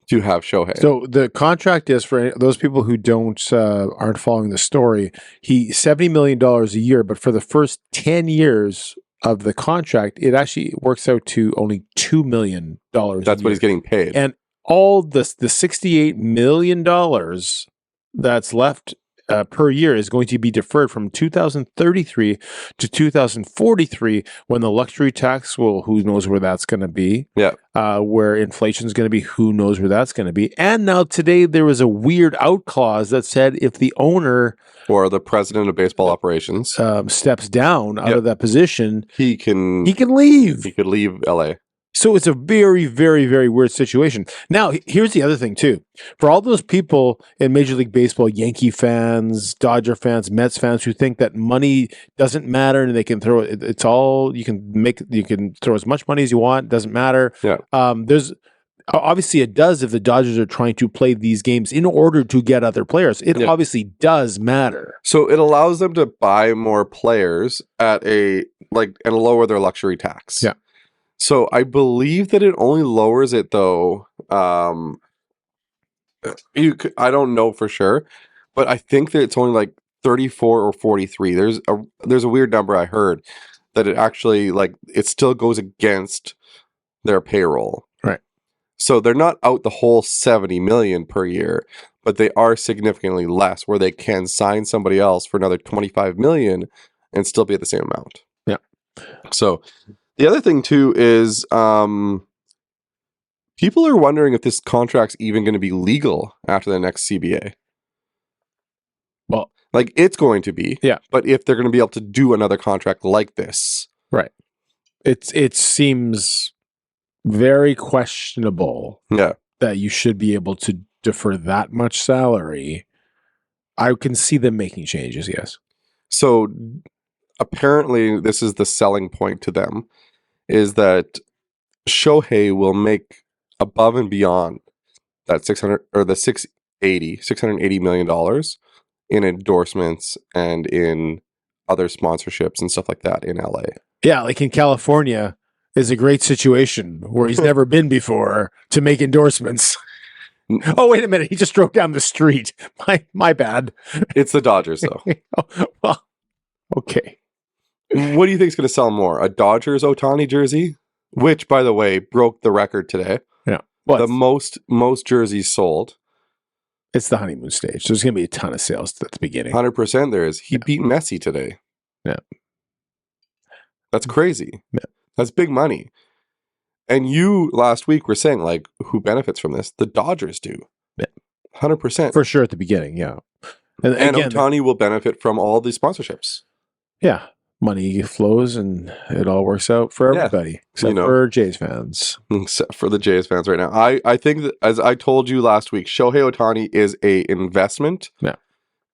to have Shohei. So the contract is, for those people who aren't following the story, $70 million a year, but for the first 10 years of the contract, it actually works out to only $2 million. That's what he's getting paid. And all the $68 million that's left per year is going to be deferred from 2033 to 2043 when the luxury tax, well, who knows where that's going to be. Yeah. Where inflation is going to be, who knows where that's going to be. And now today there was a weird out clause that said if the owner or the president of baseball operations steps down out of that position, he can leave. He could leave LA. So it's a very, very, very weird situation. Now, here's the other thing, too. For all those people in Major League Baseball, Yankee fans, Dodger fans, Mets fans, who think that money doesn't matter and they can throw it, it's all, you can throw as much money as you want, doesn't matter. Yeah. There's obviously it does if the Dodgers are trying to play these games in order to get other players. It obviously does matter. So it allows them to buy more players and lower their luxury tax. Yeah. So I believe that it only lowers it though. I don't know for sure, but I think that it's only like 34 or 43. There's a weird number I heard that it actually it still goes against their payroll. Right. So they're not out the whole 70 million per year, but they are significantly less where they can sign somebody else for another 25 million and still be at the same amount. Yeah. So the other thing too is people are wondering if this contract's even going to be legal after the next CBA. Well, it's going to be. Yeah. But if they're going to be able to do another contract like this. Right. It seems very questionable that you should be able to defer that much salary. I can see them making changes, yes. So apparently this is the selling point to them, is that Shohei will make above and beyond that $680 million in endorsements and in other sponsorships and stuff like that in LA. Yeah, like in California is a great situation where he's never been before to make endorsements. Oh, wait a minute. He just drove down the street. My bad. It's the Dodgers, though. Well, okay. What do you think is going to sell more? A Dodgers Ohtani jersey, which, by the way, broke the record today. Yeah. Well, the most jerseys sold. It's the honeymoon stage. There's going to be a ton of sales at the beginning. 100% there is. He beat Messi today. Yeah. That's crazy. Yeah. That's big money. And you last week were saying, who benefits from this? The Dodgers do. Yeah. 100%. For sure at the beginning, yeah. And again, Ohtani will benefit from all these sponsorships. Yeah. Money flows and it all works out for everybody. Except for Jays fans. Except for the Jays fans right now. I think that, as I told you last week, Shohei Ohtani is a investment. Yeah.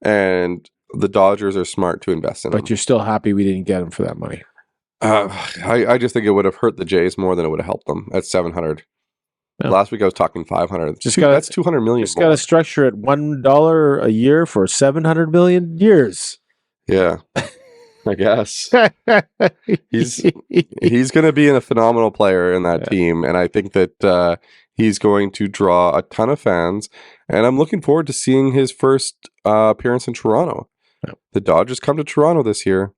And the Dodgers are smart to invest in him. But you're still happy we didn't get him for that money. I just think it would have hurt the Jays more than it would have helped them at $700. Yeah. Last week I was talking $500. That's $200 million. Just got to structure it $1 a year for 700 million years. Yeah, I guess he's going to be a phenomenal player in that team, and I think that he's going to draw a ton of fans. And I'm looking forward to seeing his first appearance in Toronto. Yeah. The Dodgers come to Toronto this year.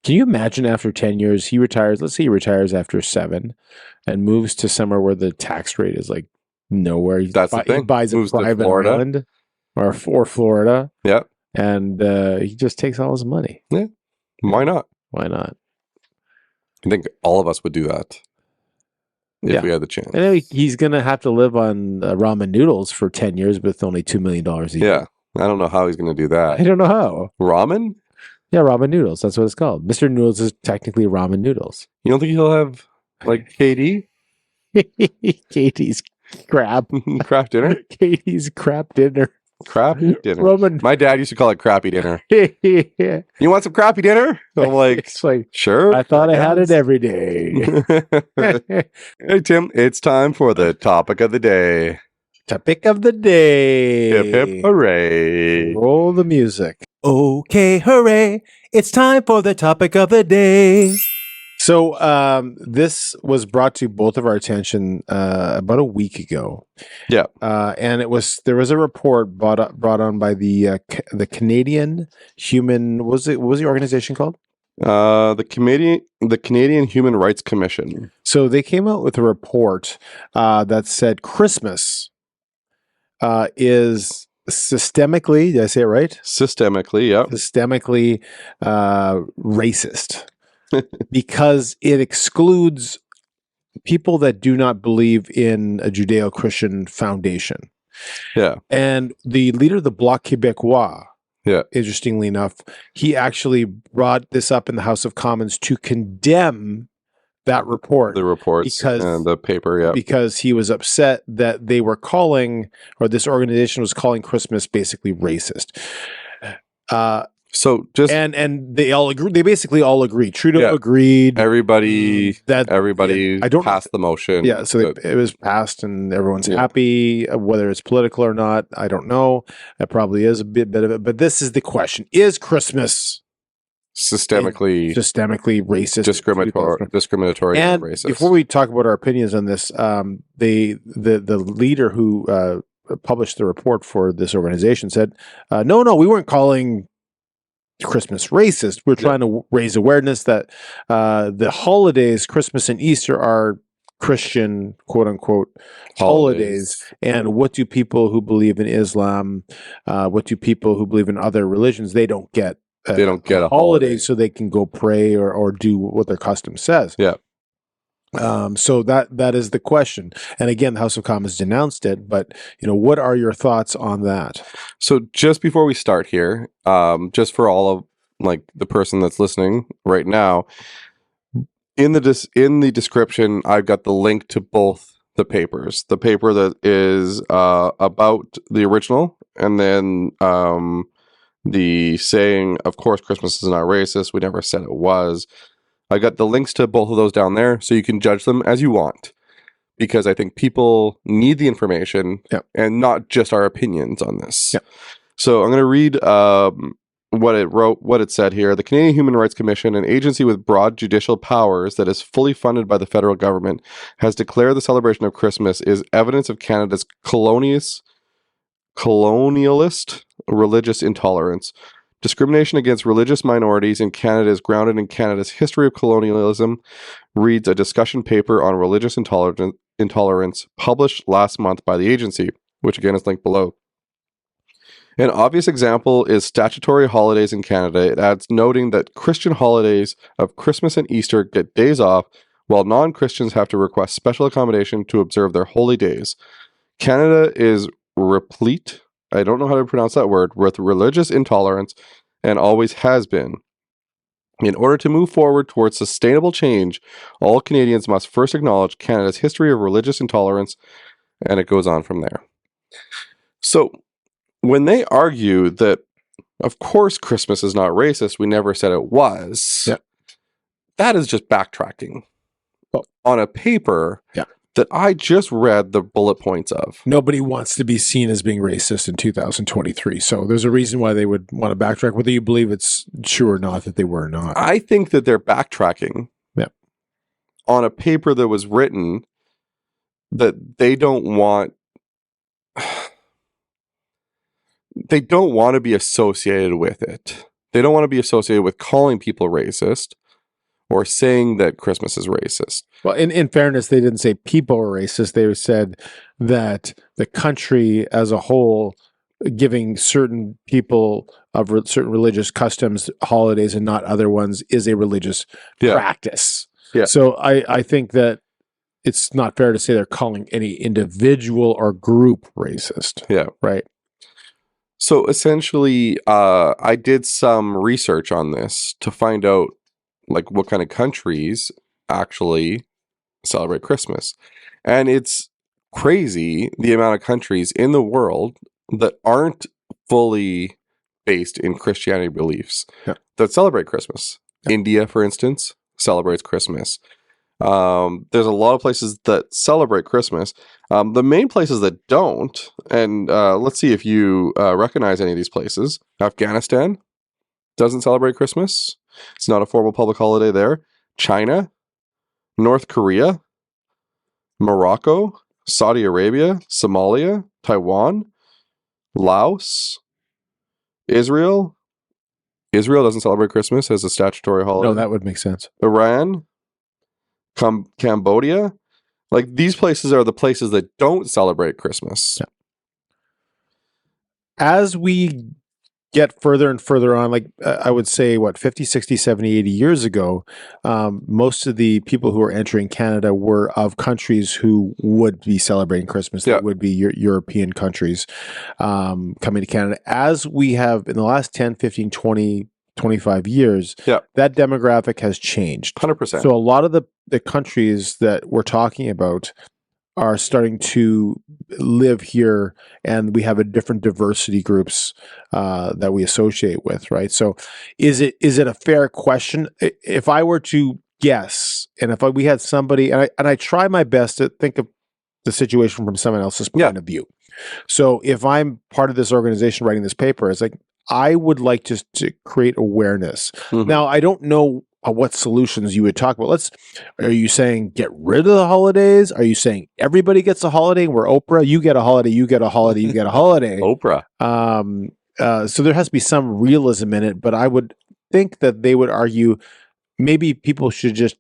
Can you imagine after 10 years, he retires, let's say he retires after 7 and moves to somewhere where the tax rate is nowhere. That's the thing. He buys a private island or Florida. Yeah. And he just takes all his money. Yeah. Why not? Why not? I think all of us would do that if we had the chance. I know he's going to have to live on ramen noodles for 10 years with only $2 million a year. Yeah. I don't know how he's going to do that. I don't know how. Ramen? Yeah, ramen noodles. That's what it's called. Mr. Noodles is technically ramen noodles. You don't think he'll have KD? Katie's crab. Crap dinner? Katie's crap dinner. Crappy dinner. My dad used to call it crappy dinner. Yeah. You want some crappy dinner? I'm it's sure. I thought I had it every day. Hey, Tim, it's time for the topic of the day. Topic of the day. Hip, hip, hooray. Roll the music. Okay, hooray. It's time for the topic of the day. So this was brought to both of our attention about a week ago. Yeah. And there was a report brought on by the Canadian Human, what was the organization called? The Canadian Human Rights Commission. So they came out with a report that said Christmas is systemically, did I say it right? Systemically, yeah. Systemically racist because it excludes people that do not believe in a Judeo-Christian foundation. Yeah. And the leader of the Bloc Québécois, Yeah. interestingly enough, he actually brought this up in the House of Commons to condemn that report. The reports and the paper, yeah. Because he was upset that they were calling, or this organization was calling Christmas basically racist. So just and they all agree. They basically all agree. Trudeau agreed. Everybody I don't passed the motion. Yeah, so it was passed, and everyone's happy. Whether it's political or not, I don't know. It probably is a bit of it. But this is the question: is Christmas systemically racist, discriminatory, and racist? Before we talk about our opinions on this, the leader who published the report for this organization said, "No, we weren't calling Christmas racist. We're trying to raise awareness that the holidays, Christmas and Easter, are Christian, quote unquote, holidays. And what do people who believe in Islam, what do people who believe in other religions, they don't get a holiday, so they can go pray or do what their custom says." Yeah. So that is the question. And again, the House of Commons denounced it, but what are your thoughts on that? So just before we start here, just for all of the person that's listening right now, in the description, I've got the link to both the papers. The paper that is about the original, and then the saying, of course, Christmas is not racist. We never said it was. I got the links to both of those down there, so you can judge them as you want, because I think people need the information and not just our opinions on this. Yeah. So I'm going to read what it said here. The Canadian Human Rights Commission, an agency with broad judicial powers that is fully funded by the federal government, has declared the celebration of Christmas is evidence of Canada's colonialist religious intolerance. Discrimination against religious minorities in Canada is grounded in Canada's history of colonialism, reads a discussion paper on religious intolerance published last month by the agency, which again is linked below. An obvious example is statutory holidays in Canada. It adds, noting that Christian holidays of Christmas and Easter get days off, while non-Christians have to request special accommodation to observe their holy days. Canada is replete, I don't know how to pronounce that word, with religious intolerance, and always has been. In order to move forward towards sustainable change, all Canadians must first acknowledge Canada's history of religious intolerance, and it goes on from there. So, when they argue that, of course, Christmas is not racist, we never said it was, that is just backtracking on a paper that I just read the bullet points of. Nobody wants to be seen as being racist in 2023. So there's a reason why they would want to backtrack, whether you believe it's true or not that they were not. I think that they're backtracking on a paper that was written that they don't want to be associated with it. They don't want to be associated with calling people racist or saying that Christmas is racist. Well, in fairness, they didn't say people are racist. They said that the country as a whole, giving certain people of certain religious customs, holidays, and not other ones, is a religious practice. Yeah. So I think that it's not fair to say they're calling any individual or group racist. Yeah. Right. So essentially, I did some research on this to find out what kind of countries actually celebrate Christmas. And it's crazy the amount of countries in the world that aren't fully based in Christianity beliefs that celebrate Christmas. India, for instance, celebrates Christmas. There's a lot of places that celebrate Christmas. The main places that don't, and let's see if you recognize any of these places. Afghanistan doesn't celebrate Christmas. It's not a formal public holiday there. China, North Korea, Morocco, Saudi Arabia, Somalia, Taiwan, Laos, Israel. Israel doesn't celebrate Christmas as a statutory holiday. No, that would make sense. Iran, Cambodia. These places are the places that don't celebrate Christmas. Yeah. as we get further and further on, like I would say, 50, 60, 70, 80 years ago, most of the people who were entering Canada were of countries who would be celebrating Christmas. That would be European countries coming to Canada. As we have in the last 10, 15, 20, 25 years, that demographic has changed. 100%. So a lot of the countries that we're talking about are starting to live here, and we have a different diversity groups that we associate with, right? So is it a fair question? If I were to guess, and if we had somebody, and I try my best to think of the situation from someone else's point of view. So if I'm part of this organization writing this paper, it's like, I would like to create awareness. Now, I don't know what solutions you would talk about. Are you saying get rid of the holidays? Are you saying everybody gets a holiday? We're Oprah. You get a holiday. You get a holiday. You get a holiday. Oprah. So there has to be some realism in it, but I would think that they would argue maybe people should just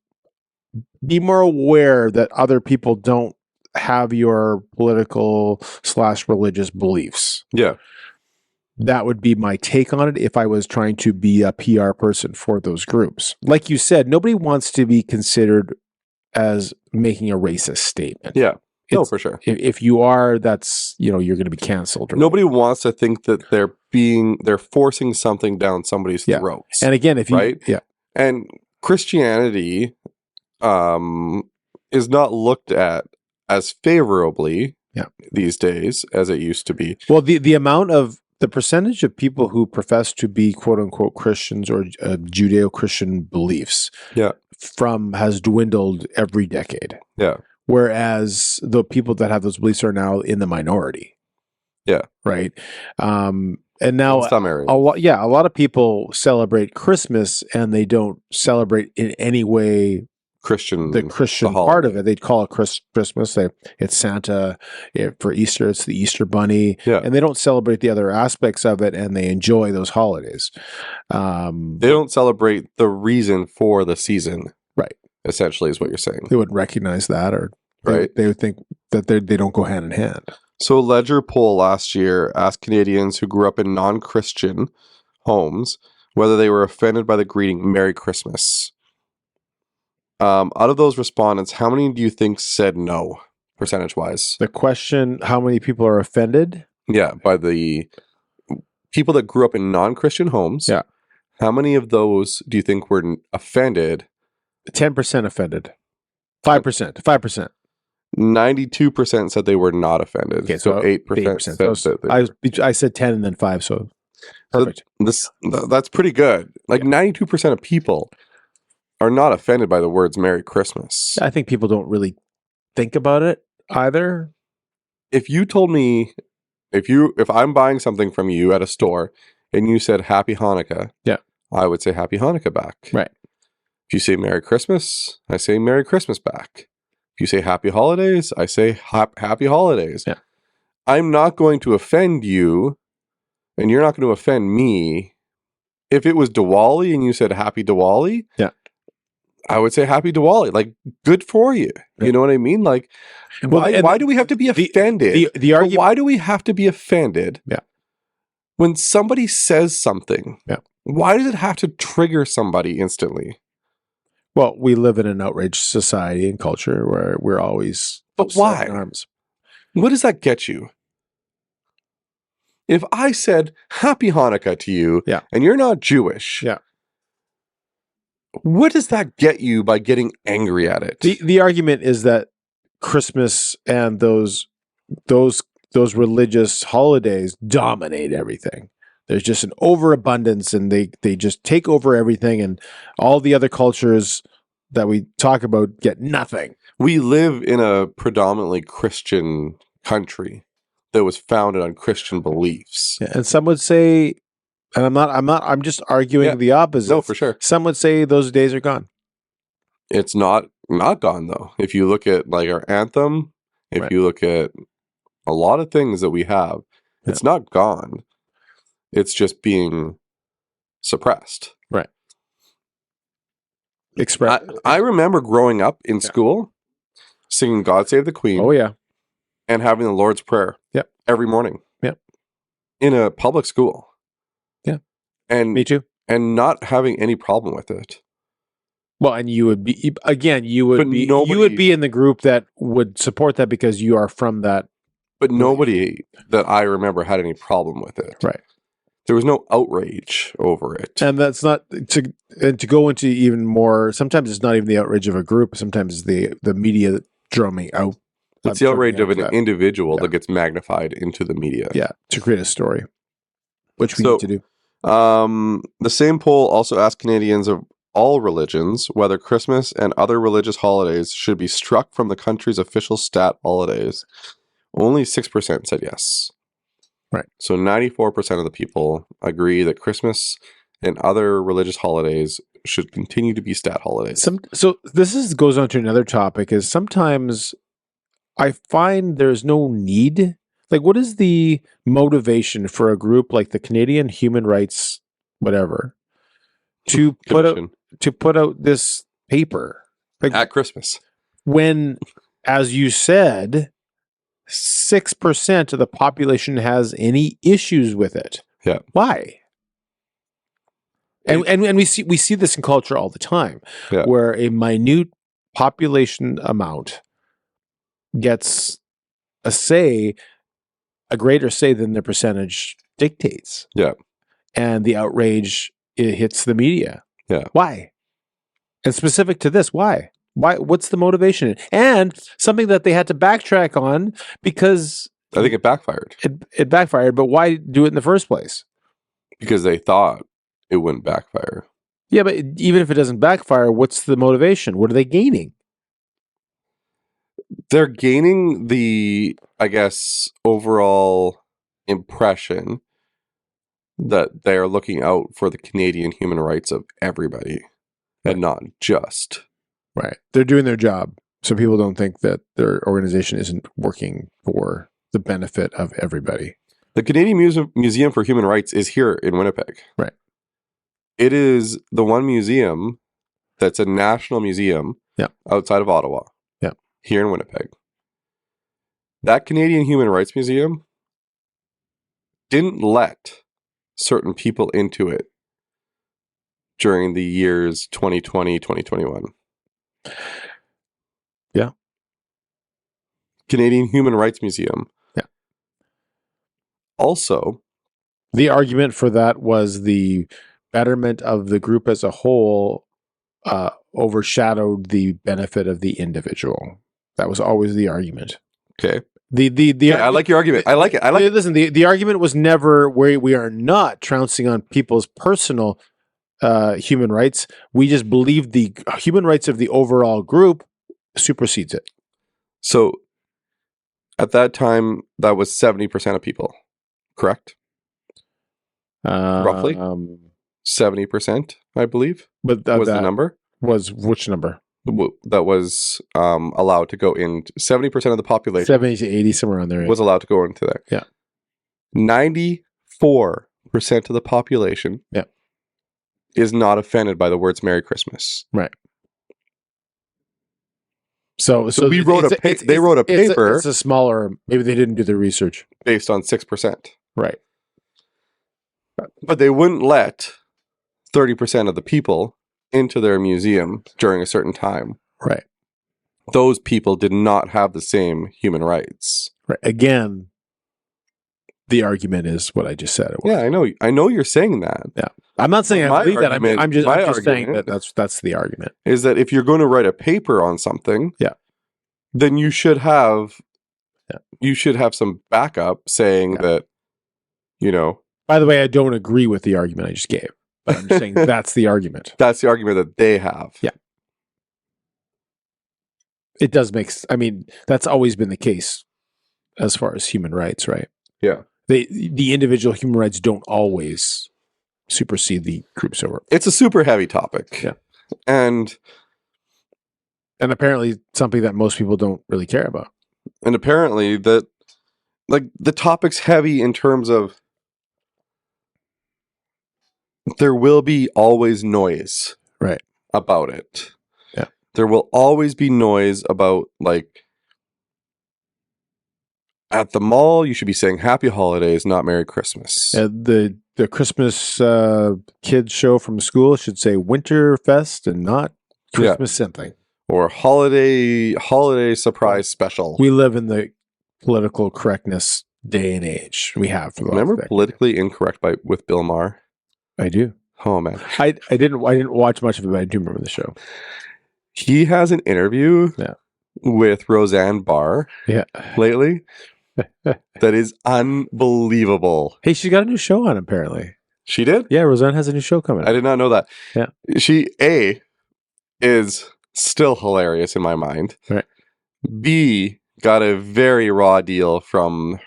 be more aware that other people don't have your political / religious beliefs. Yeah. That would be my take on it if I was trying to be a PR person for those groups. Like you said, nobody wants to be considered as making a racist statement. Yeah. No, for sure. If you are, that's, you're going to be canceled. Right? Nobody wants to think that they're forcing something down somebody's throats. And again, and Christianity is not looked at as favorably these days as it used to be. Well, the percentage of people who profess to be quote unquote Christians or Judeo-Christian beliefs has dwindled every decade. Yeah. Whereas the people that have those beliefs are now in the minority. Yeah. Right. And now in some areas. a lot of people celebrate Christmas and they don't celebrate in any way the Christian part of it. They'd call it Christmas. It's Santa. For Easter, it's the Easter Bunny. Yeah. And they don't celebrate the other aspects of it, and they enjoy those holidays. They don't celebrate the reason for the season. Right. Essentially is what you're saying. They wouldn't recognize that, or they would think that they don't go hand in hand. So a Ledger poll last year asked Canadians who grew up in non-Christian homes whether they were offended by the greeting Merry Christmas. Out of those respondents, how many do you think said no, percentage-wise? The question, how many people are offended? Yeah, by the people that grew up in non-Christian homes. Yeah. How many of those do you think were offended? 10% offended. 5%. 5%. 92% said they were not offended. Okay, so 8% said that I said 10 and then 5, so perfect. So that's pretty good. Like 92% of people are not offended by the words Merry Christmas. I think people don't really think about it either. If you told me, if I'm buying something from you at a store and you said Happy Hanukkah, I would say Happy Hanukkah back. Right. If you say Merry Christmas, I say Merry Christmas back. If you say Happy Holidays, I say Happy Holidays. Yeah. I'm not going to offend you, and you're not going to offend me. If it was Diwali and you said Happy Diwali, I would say Happy Diwali. Like, good for you. You know what I mean? Like, why do we have to be offended? The argument, why do we have to be offended? Yeah. When somebody says something, why does it have to trigger somebody instantly? Well, we live in an outrage society and culture where we're always. But why? Arms. What does that get you? If I said Happy Hanukkah to you, and you're not Jewish, what does that get you by getting angry at it? The argument is that Christmas and those religious holidays dominate everything. There's just an overabundance, and they just take over everything, and all the other cultures that we talk about get nothing. We live in a predominantly Christian country that was founded on Christian beliefs. And some would say, and I'm just arguing the opposite. No, for sure. Some would say those days are gone. It's not gone though. If you look at like our anthem, if you look at a lot of things that we have, it's not gone. It's just being suppressed. Right. I remember growing up in school singing God Save the Queen. Oh, yeah. And having the Lord's Prayer every morning. Yep. in a public school. Yeah. And Me too. and not having any problem with it. Well, and you would be again. You would But be. You nobody- would be in the group that would support that because you are from that. But nobody that I remember had any problem with it. Right. There was no outrage over it. And that's not to go into even more. Sometimes it's not even the outrage of a group. Sometimes it's the media drumming out. It's the outrage of an that. individual that gets magnified into the media. Yeah, to create a story, which we So- need to do. The same poll also asked Canadians of all religions whether Christmas and other religious holidays should be struck from the country's official stat holidays. Only 6% said yes. Right. So 94% of the people agree that Christmas and other religious holidays should continue to be stat holidays. So this goes on to another topic. Is sometimes I find there's no need. Like, what is the motivation for a group like the Canadian Human Rights, whatever, to put out this paper At Christmas. when, as you said, 6% of the population has any issues with it? Yeah. Why? And we see this in culture all the time, Yeah. where a minute population amount gets a greater say than the percentage dictates. Yeah. And the outrage, it hits the media. Yeah. Why? And specific to this, why? What's the motivation? And something that they had to backtrack on because I think it backfired it backfired, but why do it in the first place? because they thought it wouldn't backfire. Yeah, but even if it doesn't backfire, what's the motivation? What are they gaining? They're gaining the, I guess, overall impression that they are looking out for the Canadian human rights of everybody and not just. Right. They're doing their job. So people don't think that their organization isn't working for the benefit of everybody. The Canadian Museum for Human Rights is here in Winnipeg. Right. It is the one museum that's a national museum outside of Ottawa. Yeah. Here in Winnipeg. That Canadian Human Rights Museum didn't let certain people into it during the years 2020, 2021. Yeah. Canadian Human Rights Museum. Yeah. Also, the argument for that was the betterment of the group as a whole overshadowed the benefit of the individual. That was always the argument. okay. I like your argument. I like it. Listen, the argument was never where we are not trouncing on people's personal human rights. We just believe the human rights of the overall group supersedes it. So at that time, that was 70% of people, correct? Roughly? 70%, I believe, But was the that number. was which number? That was allowed to go in. 70% of the population 70 to 80, somewhere on there. was allowed to go into there. Yeah. 94% of the population is not offended by the words Merry Christmas. Right. So we wrote they wrote a paper It's a smaller. Maybe they didn't do the research. based on 6%. Right. But they wouldn't let 30% of the people into their museum during a certain time. Right. Those people did not have the same human rights. Right. Again, the argument is what I just said. It was. Yeah, I know you're saying that. Yeah. I'm not saying I My believe that. I'm just saying argument that that's the argument. Is that if you're going to write a paper on something, then you should have some backup saying that, By the way, I don't agree with the argument I just gave, but I'm just saying that's the argument. That's the argument that they have. Yeah. It does make. I mean, that's always been the case as far as human rights, right? Yeah. The individual human rights don't always supersede the groups over. It's a super heavy topic. Yeah. And apparently something that most people don't really care about. And apparently that, like, the topic's heavy in terms of there will be always noise about it. Yeah. There will always be noise about, like, At the mall, you should be saying Happy Holidays, not Merry Christmas. The Christmas kids show from school should say Winterfest and not Christmas something. Or holiday surprise special. We live in the political correctness day and age. We have for the Remember last decade. Politically Incorrect with Bill Maher? I do. Oh man, I didn't watch much of it, but I do remember the show. he has an interview with Roseanne Barr lately that is unbelievable. Hey, she got a new show on apparently. She did? Yeah, Roseanne has a new show coming. I did not know that. Yeah. She is still hilarious in my mind. Right. B got a very raw deal from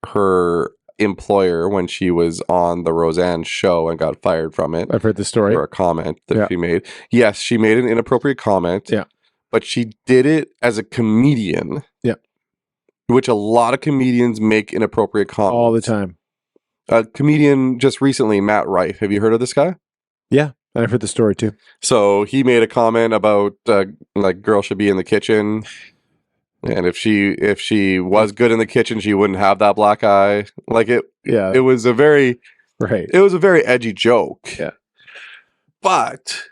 her employer when she was on the Roseanne show and got fired from it. I've heard the story. For a comment that she made. Yes, she made an inappropriate comment. Yeah. But she did it as a comedian. Yeah. Which a lot of comedians make inappropriate comments. All the time. A comedian just recently, Matt Rife. Have you heard of this guy? Yeah. And I've heard the story too. So he made a comment about like girl should be in the kitchen. And if she was good in the kitchen, she wouldn't have that black eye. Like it was a very edgy joke. Yeah. But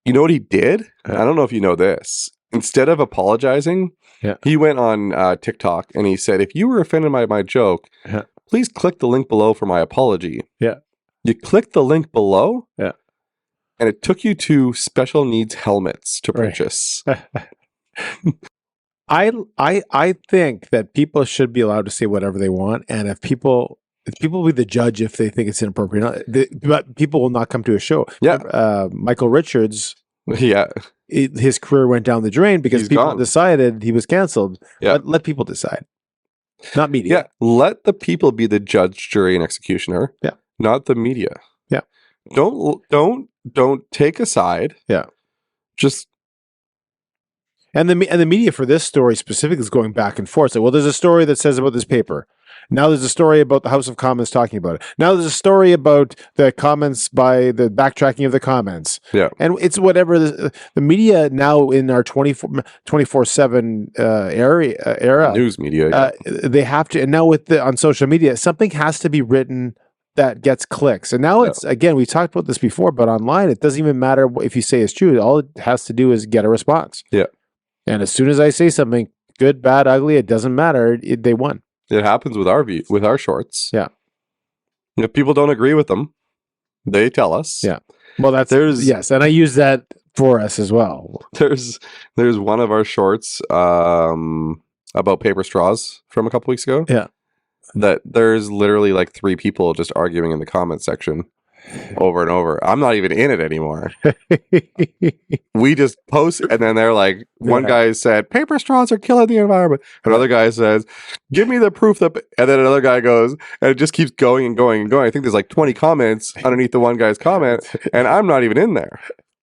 you know what he did? I don't know if you know this. Instead of apologizing, he went on TikTok and he said, if you were offended by my joke, please click the link below for my apology. Yeah. You click the link below. Yeah. And it took you to special needs helmets to purchase. I think that people should be allowed to say whatever they want, and if people will be the judge if they think it's inappropriate. But people will not come to a show. Yeah, Michael Richards. Yeah, his career went down the drain because people decided he was canceled. Yeah, let people decide, not media. Yeah, let the people be the judge, jury, and executioner. Yeah, not the media. Yeah, don't take a side. Yeah, just. And the media for this story specifically is going back and forth. So, well, there's a story that says about this paper. Now there's a story about the House of Commons talking about it. Now there's a story about the comments by the backtracking of the comments. Yeah. And it's whatever the media now in our 24/7 era. News media. They have to, and now on social media, something has to be written that gets clicks. And now it's, again, we talked about this before, but online, it doesn't even matter if you say it's true. All it has to do is get a response. Yeah. And as soon as I say something, good, bad, ugly, it doesn't matter. They won. It happens with our shorts. Yeah. If people don't agree with them, they tell us. Yeah. Well, yes, and I use that for us as well. There's one of our shorts about paper straws from a couple weeks ago. Yeah. That there's literally like 3 people just arguing in the comment section over and over. I'm not even in it anymore. We just post, and then they're like, one guy said, paper straws are killing the environment. Another guy says, give me the proof that, and then another guy goes, and it just keeps going and going and going. I think there's like 20 comments underneath the one guy's comment, and I'm not even in there.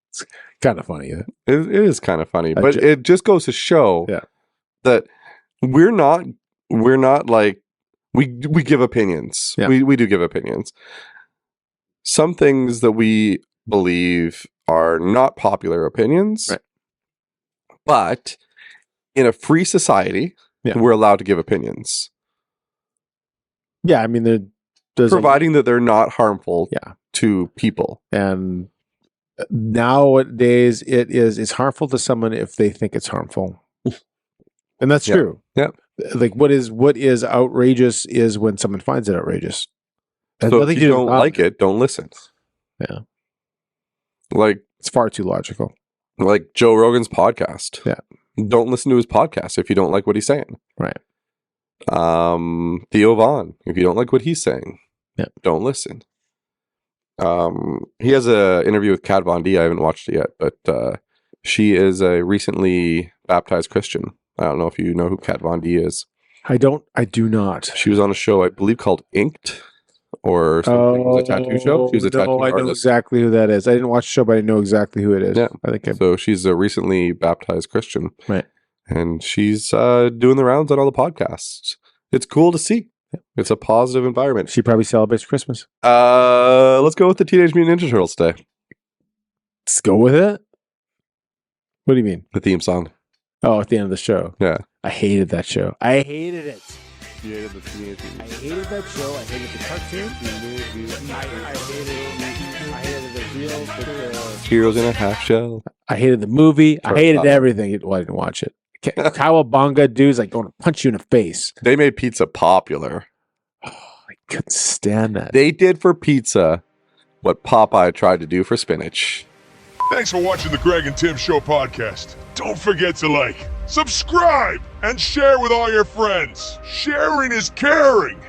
It's kind of funny. It is kind of funny, but it just goes to show that we're not like, we give opinions. Yeah. We do give opinions. Some things that we believe are not popular opinions, right. But in a free society, we're allowed to give opinions. Yeah, I mean, providing that they're not harmful to people. And nowadays, it's harmful to someone if they think it's harmful, and that's true. Yeah, like what is outrageous is when someone finds it outrageous. So if you don't like it, don't listen. Yeah. Like, it's far too logical. Like Joe Rogan's podcast. Yeah. Don't listen to his podcast if you don't like what he's saying. Right. Theo Vaughn, if you don't like what he's saying, don't listen. He has an interview with Kat Von D. I haven't watched it yet, but she is a recently baptized Christian. I don't know if you know who Kat Von D is. I do not. She was on a show, I believe, called Inked. Or something. It was a tattoo show. She was a tattoo artist. I know exactly who that is. I didn't watch the show, but I know exactly who it is. Yeah, I think so. She's a recently baptized Christian, right? And she's doing the rounds on all the podcasts. It's cool to see. Yeah. It's a positive environment. She probably celebrates Christmas. Let's go with the Teenage Mutant Ninja Turtles today. Let's go with it. What do you mean? The theme song. Oh, at the end of the show. Yeah. I hated that show. I hated it. Yeah, the Teenage Mutant I hated that show. I hated the cartoon. I hated the real. Heroes in a Half Shell. I hated the movie. I hated everything. Well, I didn't watch it. Cowabunga dude's like going to punch you in the face. They made pizza popular. I couldn't stand that. They did for pizza what Popeye tried to do for spinach. Thanks for watching the Greg and Tim Show podcast. Don't forget to like, subscribe, and share with all your friends. Sharing is caring.